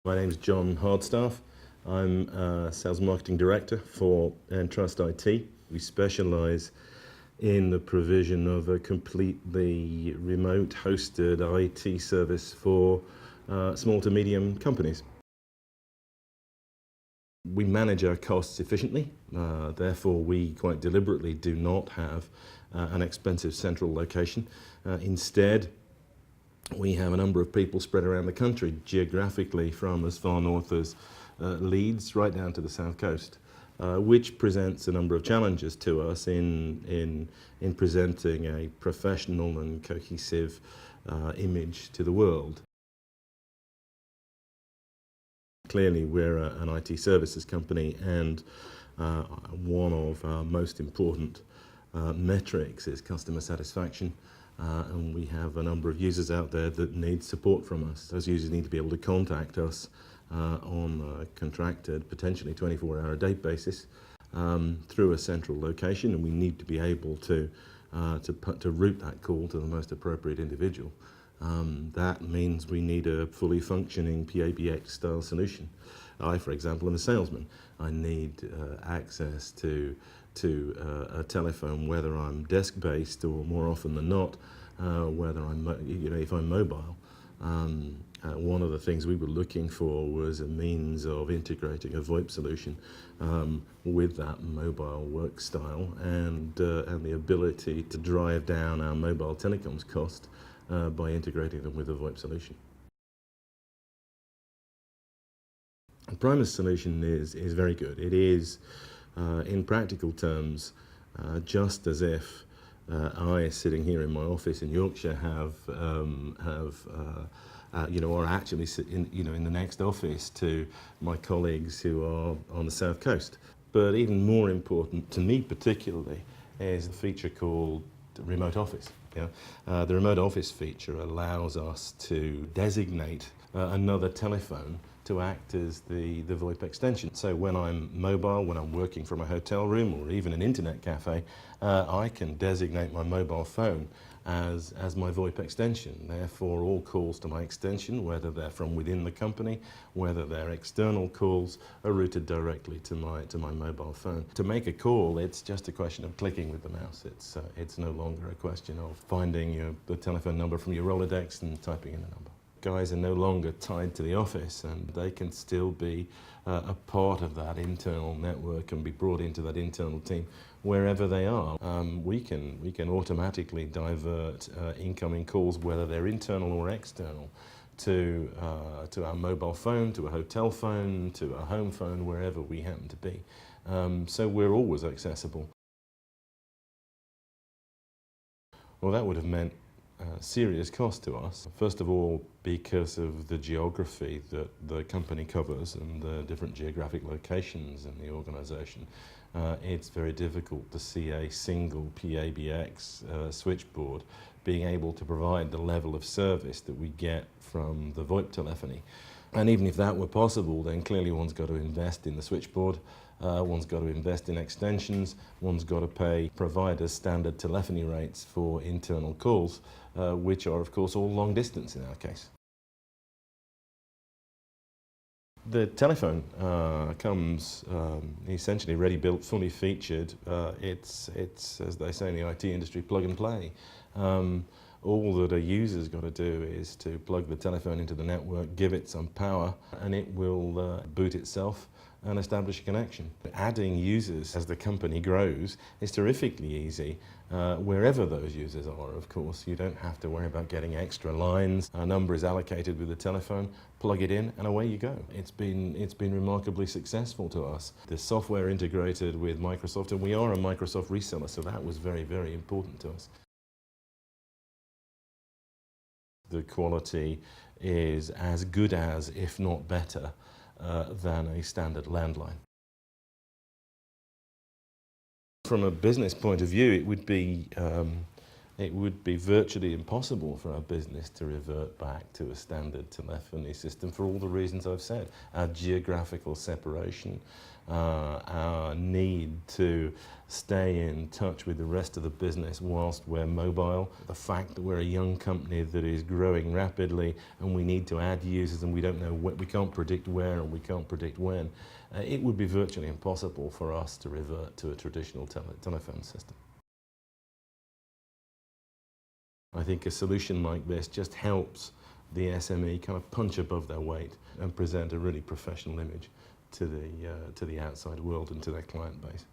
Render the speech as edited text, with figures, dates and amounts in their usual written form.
My name is John Hardstaff. I'm Sales Marketing Director for Entrust IT. We specialise in the provision of a completely remote hosted IT service for small to medium companies. We manage our costs efficiently, therefore we quite deliberately do not have an expensive central location. Instead, we have a number of people spread around the country geographically from as far north as Leeds right down to the south coast, which presents a number of challenges to us in presenting a professional and cohesive image to the world. Clearly, we're an IT services company, and one of our most important metrics is customer satisfaction. And we have a number of users out there that need support from us. Those users need to be able to contact us on a contracted, potentially 24-hour a day basis through a central location, and we need to be able to route that call to the most appropriate individual. That means we need a fully functioning PABX style solution. I, for example, am a salesman. I need access to a telephone, whether I'm desk-based or more often than not, whether I'm, if I'm mobile. One of the things we were looking for was a means of integrating a VoIP solution with that mobile work style and the ability to drive down our mobile telecoms cost by integrating them with a VoIP solution. The Primus solution is very good. It is, in practical terms, just as if I, sitting here in my office in Yorkshire, are actually in the next office to my colleagues who are on the south coast. But even more important to me particularly is a feature called remote office. The remote office feature allows us to designate another telephone to act as the VoIP extension. So when I'm mobile, when I'm working from a hotel room or even an internet cafe, I can designate my mobile phone as my VoIP extension. Therefore, all calls to my extension, whether they're from within the company, whether they're external calls, are routed directly to my mobile phone. To make a call, it's just a question of clicking with the mouse. It's no longer a question of finding the telephone number from your Rolodex and typing in the number. Guys are no longer tied to the office, and they can still be a part of that internal network and be brought into that internal team wherever they are. We can automatically divert incoming calls, whether they're internal or external, to our mobile phone, to a hotel phone, to a home phone, wherever we happen to be. So we're always accessible. Well, that would have meant serious cost to us. First of all, because of the geography that the company covers and the different geographic locations in the organisation, it's very difficult to see a single PABX switchboard being able to provide the level of service that we get from the VoIP telephony. And even if that were possible, then clearly one's got to invest in the switchboard, one's got to invest in extensions, one's got to pay providers standard telephony rates for internal calls, which are of course all long distance in our case. The telephone comes essentially ready built, fully featured. It's, as they say in the IT industry, plug and play. All that a user's got to do is to plug the telephone into the network, give it some power, and it will boot itself and establish a connection. Adding users as the company grows is terrifically easy, wherever those users are, of course. You don't have to worry about getting extra lines. A number is allocated with the telephone, plug it in, and away you go. It's been remarkably successful to us. The software integrated with Microsoft, and we are a Microsoft reseller, so that was very, very important to us. The quality is as good as, if not better, than a standard landline. From a business point of view, it would be it would be virtually impossible for our business to revert back to a standard telephony system for all the reasons I've said. Our geographical separation, our need to stay in touch with the rest of the business whilst we're mobile, the fact that we're a young company that is growing rapidly and we need to add users and we don't know we can't predict where and we can't predict when, it would be virtually impossible for us to revert to a traditional telephone system. I think a solution like this just helps the SME kind of punch above their weight and present a really professional image to the outside world and to their client base.